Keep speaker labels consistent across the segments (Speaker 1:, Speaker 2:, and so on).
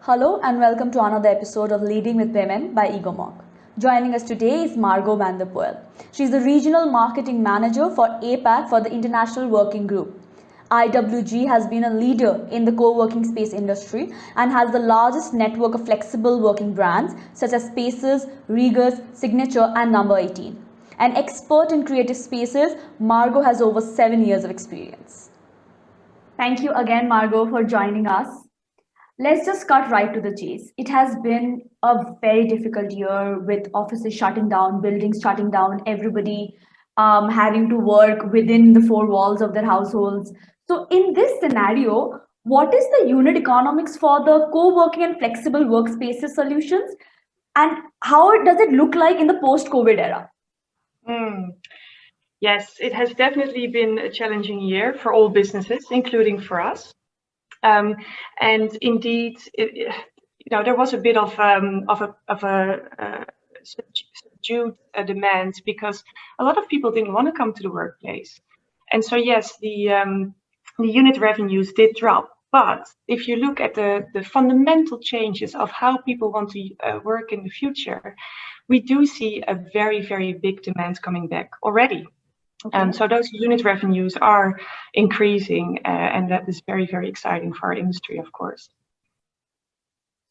Speaker 1: Hello and welcome to another episode of Leading with Women by EgoMock. Joining us today is Margot van der Poel. She is the Regional Marketing Manager for APAC for the International Working Group. IWG has been a leader in the co-working space industry and has the largest network of flexible working brands such as Spaces, Regus, Signature and Number 18. An expert in creative spaces, Margot has over 7 years of experience. Thank you again, Margot, for joining us. Let's just cut right to the chase. It has been a very difficult year with offices shutting down, buildings shutting down, everybody having to work within the four walls of their households. So, in this scenario, what is the unit economics for the co working and flexible workspaces solutions? And how does it look like in the post COVID era?
Speaker 2: Yes, it has definitely been a challenging year for all businesses, including for us. And indeed, there was a bit of a subdued demand because a lot of people didn't want to come to the workplace, and so yes, the unit revenues did drop. But if you look at the fundamental changes of how people want to work in the future, we do see a very big demand coming back already. Okay. So those unit revenues are increasing, and that is very exciting for our industry, of course.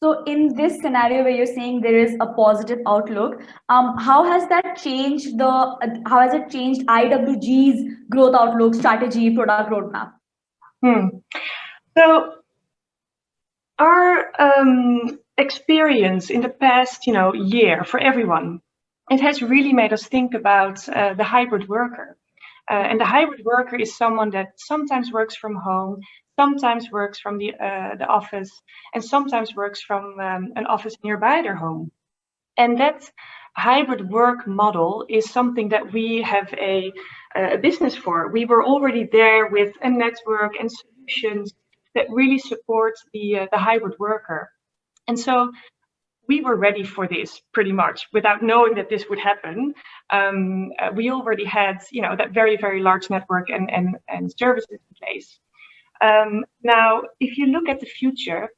Speaker 1: So in this scenario where you're saying there is a positive outlook, how has that changed how has it changed IWG's growth outlook, strategy, product roadmap?
Speaker 2: So our experience in the past, year for everyone, it has really made us think about the hybrid worker. And the hybrid worker is someone that sometimes works from home, sometimes works from the office, and sometimes works from an office nearby their home. And that hybrid work model is something that we have a business for. We were already there with a network and solutions that really support the hybrid worker. And so we were ready for this pretty much without knowing that this would happen. We already had, that very large network and services in place. Now, if you look at the future,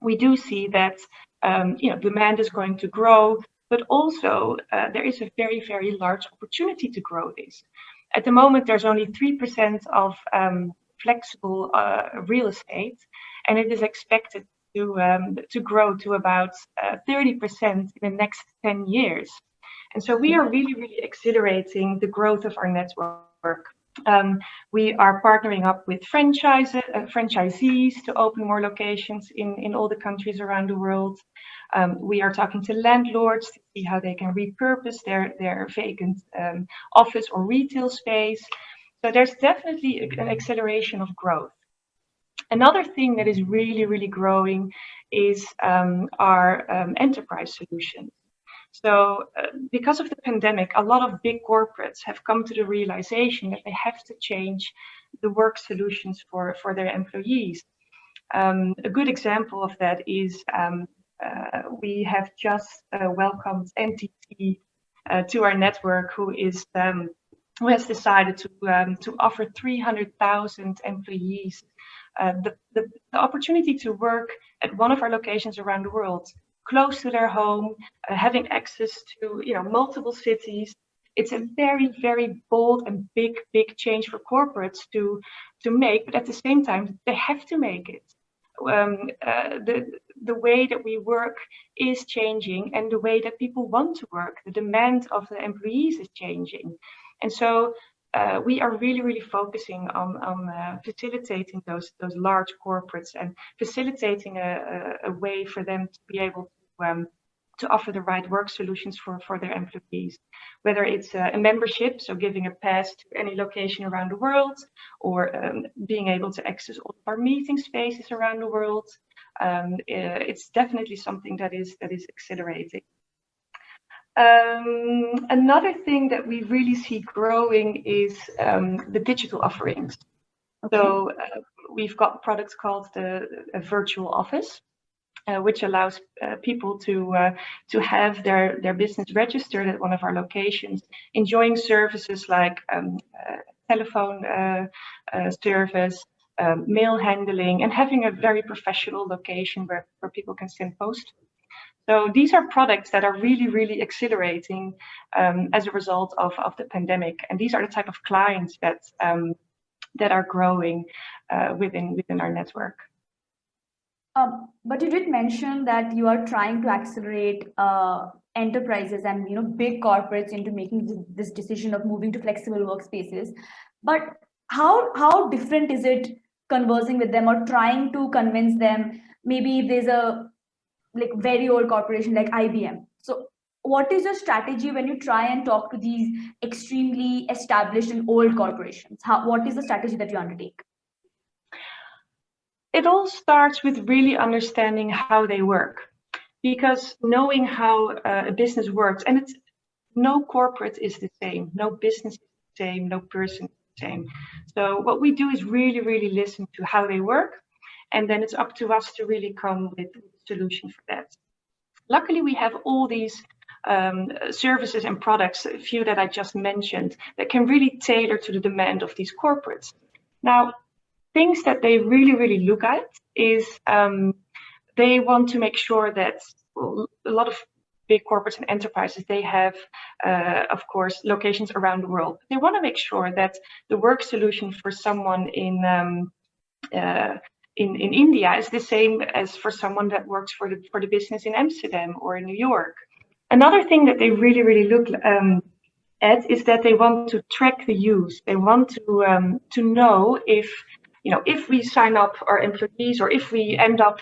Speaker 2: we do see that, demand is going to grow, but also there is a very large opportunity to grow this. At the moment, there's only 3% of flexible real estate, and it is expected to grow to about 30% in the next 10 years. And so we are really accelerating the growth of our network. We are partnering up with franchisees to open more locations in all the countries around the world. We are talking to landlords to see how they can repurpose their vacant office or retail space. So there's definitely an acceleration of growth. Another thing that is really growing is our enterprise solutions. So because of the pandemic, a lot of big corporates have come to the realization that they have to change the work solutions for their employees. A good example of that is we have just welcomed NTT to our network, who has decided to offer 300,000 employees the opportunity to work at one of our locations around the world, close to their home, having access to multiple cities. It's a very bold and big change for corporates to make, but at the same time they have to make it. The way that we work is changing, and the way that people want to work, the demand of the employees is changing. And so we are really focusing on facilitating those large corporates and facilitating a way for them to be able to offer the right work solutions for their employees, whether it's a membership, so giving a pass to any location around the world, or being able to access all of our meeting spaces around the world. It's definitely something that is accelerating. Another thing that we really see growing is the digital offerings. Okay. So we've got products called the virtual office, which allows people to have their business registered at one of our locations, enjoying services like telephone service, mail handling, and having a very professional location where people can send post. So these are products that are really, really accelerating as a result of the pandemic. And these are the type of clients that are growing within our network.
Speaker 1: But you did mention that you are trying to accelerate enterprises and big corporates into making this decision of moving to flexible workspaces. But how different is it conversing with them or trying to convince them? Maybe if there's a very old corporation like IBM. So what is your strategy when you try and talk to these extremely established and old corporations? What is the strategy that you undertake?
Speaker 2: It all starts with really understanding how they work, because knowing how a business works, and no corporate is the same, no business is the same, no person is the same. So what we do is really, really listen to how they work, and then it's up to us to really come with a solution for that. Luckily, we have all these services and products, a few that I just mentioned, that can really tailor to the demand of these corporates. Now, things that they really, really look at is they want to make sure that a lot of big corporates and enterprises, they have, of course, locations around the world. They want to make sure that the work solution for someone in India is the same as for someone that works for the business in Amsterdam or in New York. Another thing that they really, really look at is that they want to track the use. They want to know if we sign up our employees, or if we end up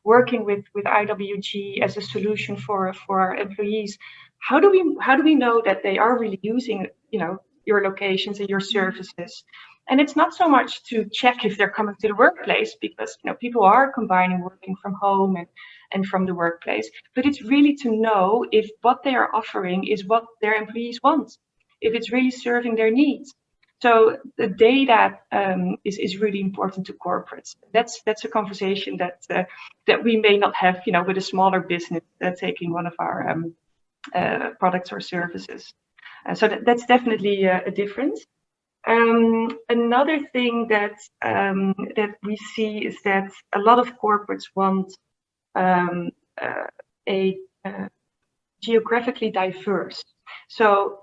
Speaker 2: working with IWG as a solution for our employees, how do we know that they are really using your locations and your services? And it's not so much to check if they're coming to the workplace, because people are combining working from home and from the workplace, but it's really to know if what they are offering is what their employees want, if it's really serving their needs. So the data is really important to corporates. That's a conversation that we may not have, with a smaller business taking one of our products or services. So that's definitely a difference. Another thing that we see is that a lot of corporates want a geographically diverse. So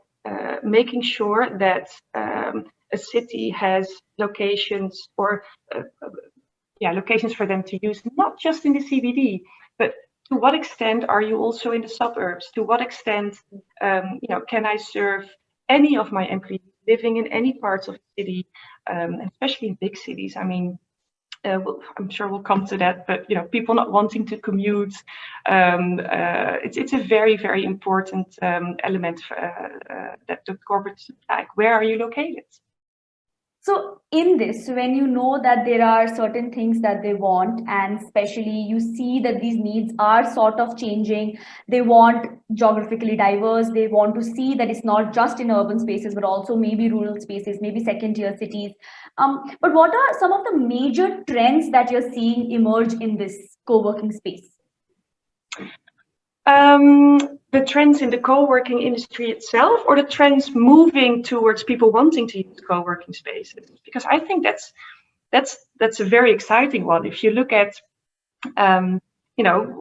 Speaker 2: making sure that a city has locations or locations for them to use, not just in the CBD, but to what extent are you also in the suburbs? To what extent can I serve any of my employees living in any parts of the city, especially in big cities? I mean, I'm sure we'll come to that, but people not wanting to commute, it's a very, very important element that the corporates like. Where are you located?
Speaker 1: So in this, when you know that there are certain things that they want, and especially you see that these needs are sort of changing, they want geographically diverse, they want to see that it's not just in urban spaces, but also maybe rural spaces, maybe second-tier cities. But what are some of the major trends that you're seeing emerge in this co-working space?
Speaker 2: The trends in the co-working industry itself, or the trends moving towards people wanting to use co-working spaces? Because I think that's a very exciting one. If you look at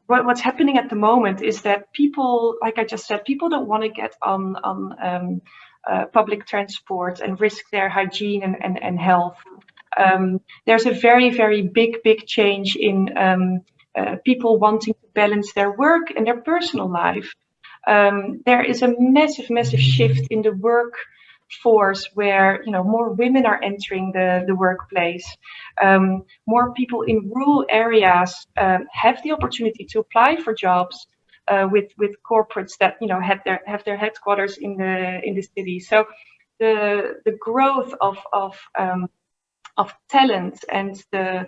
Speaker 2: what's happening at the moment is that people, like I just said, people don't want to get on public transport and risk their hygiene and health. There's a very, very big change in people wanting to balance their work and their personal life. There is a massive shift in the workforce where more women are entering the workplace. More people in rural areas have the opportunity to apply for jobs with corporates that have their headquarters in the city. So the growth of talent and the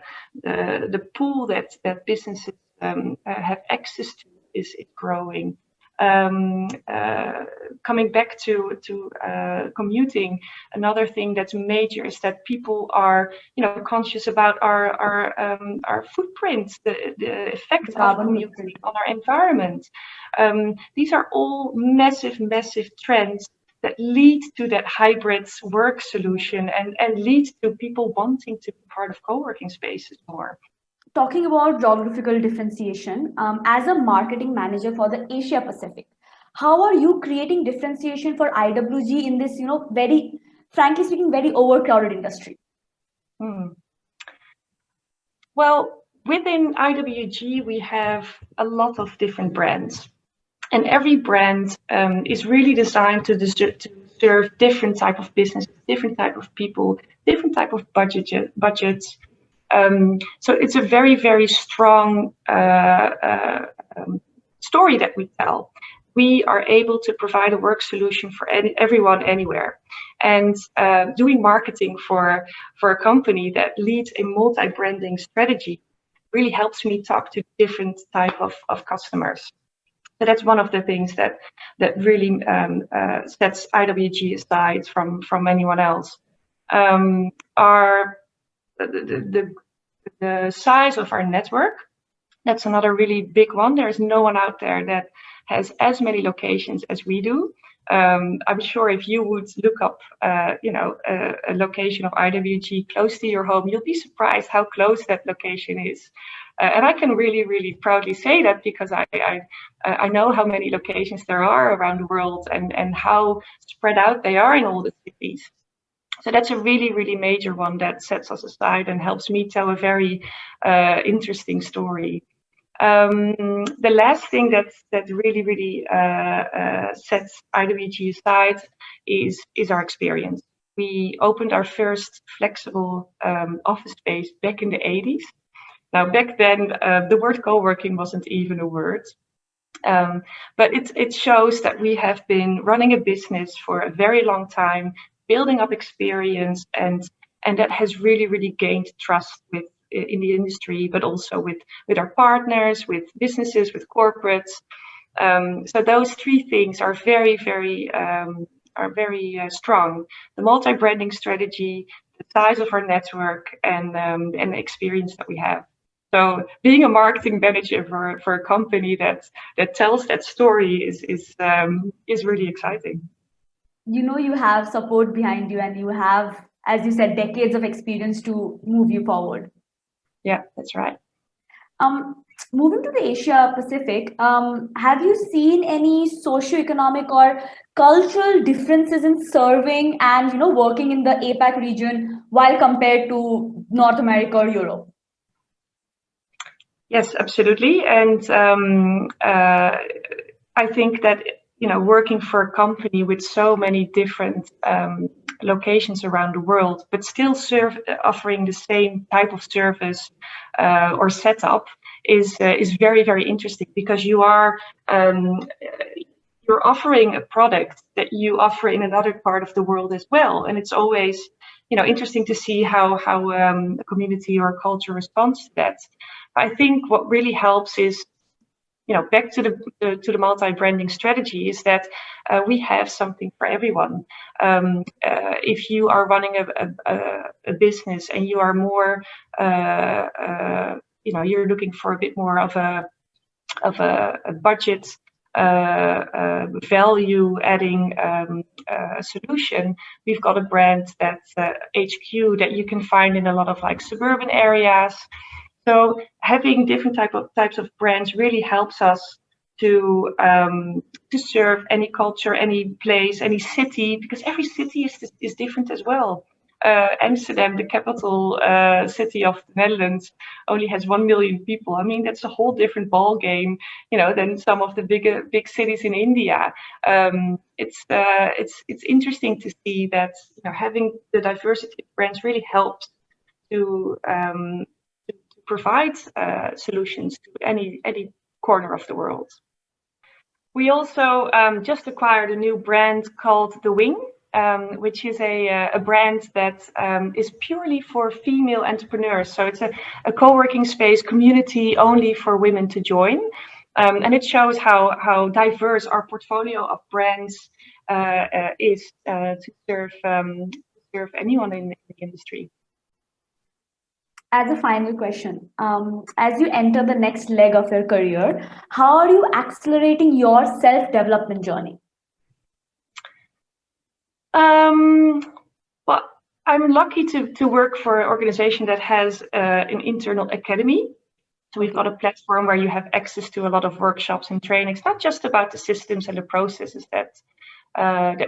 Speaker 2: pool that businesses have access to is growing. Coming back to commuting, another thing that's major is that people are conscious about our footprint, the effect of commuting on our environment. These are all massive trends that lead to that hybrid work solution and lead to people wanting to be part of co-working spaces more.
Speaker 1: Talking about geographical differentiation, as a marketing manager for the Asia Pacific, how are you creating differentiation for IWG in this, very, frankly speaking, very overcrowded industry?
Speaker 2: Well, within IWG, we have a lot of different brands. And every brand is really designed to serve different type of businesses, different type of people, different type of budgets. So it's a very, very strong story that we tell. We are able to provide a work solution for everyone anywhere. And doing marketing for a company that leads a multi-branding strategy really helps me talk to different type of customers. So that's one of the things that really sets IWG aside from anyone else. The size of our network, that's another really big one. There's no one out there that has as many locations as we do. I'm sure if you would look up, a location of IWG close to your home, you'll be surprised how close that location is. And I can really, really proudly say that because I know how many locations there are around the world and how spread out they are in all the cities. So that's a really, really major one that sets us aside and helps me tell a very interesting story. The last thing that really, really sets IWG aside is our experience. We opened our first flexible office space back in the 80s. Now, back then, the word co-working wasn't even a word. But it shows that we have been running a business for a very long time, building up experience, and that has really, really gained trust in the industry, but also with our partners, with businesses, with corporates. So those three things are very, very strong. The multi-branding strategy, the size of our network, and the experience that we have. So being a marketing manager for a company that tells that story is really exciting.
Speaker 1: You have support behind you, and you have, as you said, decades of experience to move you forward.
Speaker 2: Yeah, that's right.
Speaker 1: Moving to the Asia Pacific, have you seen any socioeconomic or cultural differences in serving and working in the APAC region while compared to North America or Europe?
Speaker 2: Yes, absolutely. And I think that working for a company with so many different locations around the world, but still offering the same type of service or setup is very, very interesting, because you're offering a product that you offer in another part of the world as well, and it's always interesting to see how a community or a culture responds to that. I think what really helps is, back to the multi-branding strategy, is that we have something for everyone. If you are running a business and you are more, you're looking for a bit more of a budget value-adding solution, we've got a brand that's HQ that you can find in a lot of suburban areas. So having different types of brands really helps us to serve any culture, any place, any city, because every city is different as well. Amsterdam, the capital city of the Netherlands, only has 1 million people. I mean, that's a whole different ball game, than some of the big cities in India. It's interesting to see that having the diversity of brands really helps to provide solutions to any corner of the world. We also just acquired a new brand called The Wing, which is a brand that is purely for female entrepreneurs. So it's a co-working space community only for women to join. And it shows how diverse our portfolio of brands is to serve anyone in the industry.
Speaker 1: As a final question, as you enter the next leg of your career, how are you accelerating your self-development journey?
Speaker 2: Um, well, I'm lucky to work for an organization that has an internal academy. So we've got a platform where you have access to a lot of workshops and trainings, not just about the systems and the processes that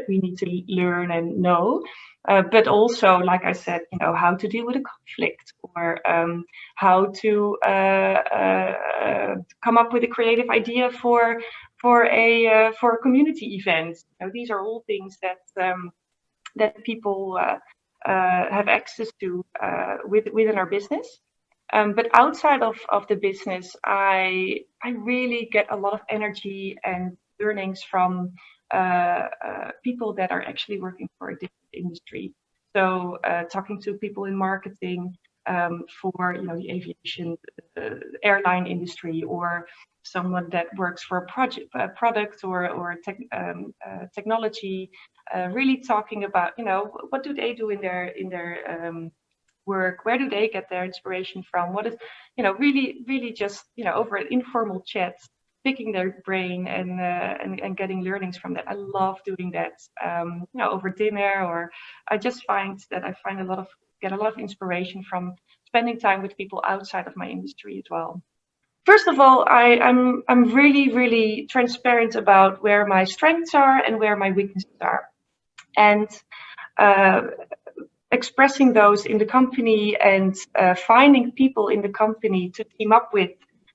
Speaker 2: we need to learn and know, but also, like I said, how to deal with a conflict, or how to come up with a creative idea for a community event. These are all things that people have access to within our business. But outside of the business, I really get a lot of energy and learnings from people that are actually working for a different industry. So talking to people in marketing for the aviation, airline industry, or someone that works for a product or technology, really talking about what do they do in their work, where do they get their inspiration from, what is really just over an informal chat, picking their brain and getting learnings from that. I love doing that over dinner, or I just get a lot of inspiration from spending time with people outside of my industry as well. First of all, I'm really transparent about where my strengths are and where my weaknesses are, and uh, expressing those in the company, and finding people in the company to team up with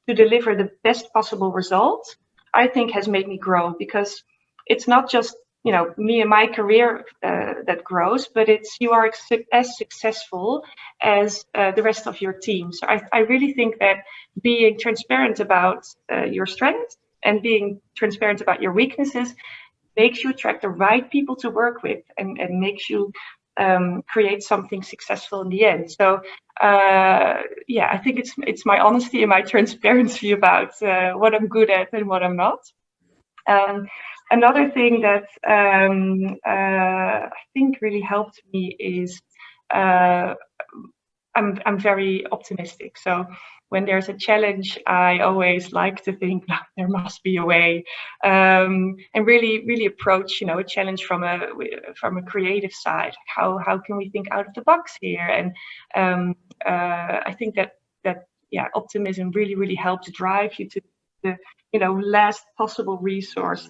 Speaker 2: to deliver the best possible result, I think has made me grow, because it's not just me and my career that grows, but it's you are as successful as the rest of your team. So I really think that being transparent about your strengths and being transparent about your weaknesses makes you attract the right people to work with, and makes you create something successful in the end. So yeah, I think it's my honesty and my transparency about what I'm good at and what I'm not. Um, Another thing that I think really helped me is uh, I'm very optimistic. So when there's a challenge, I always like to think, "No, there must be a way," and really approach a challenge from a creative side. How can we think out of the box here? And I think that yeah, optimism really helps drive you to the last possible resource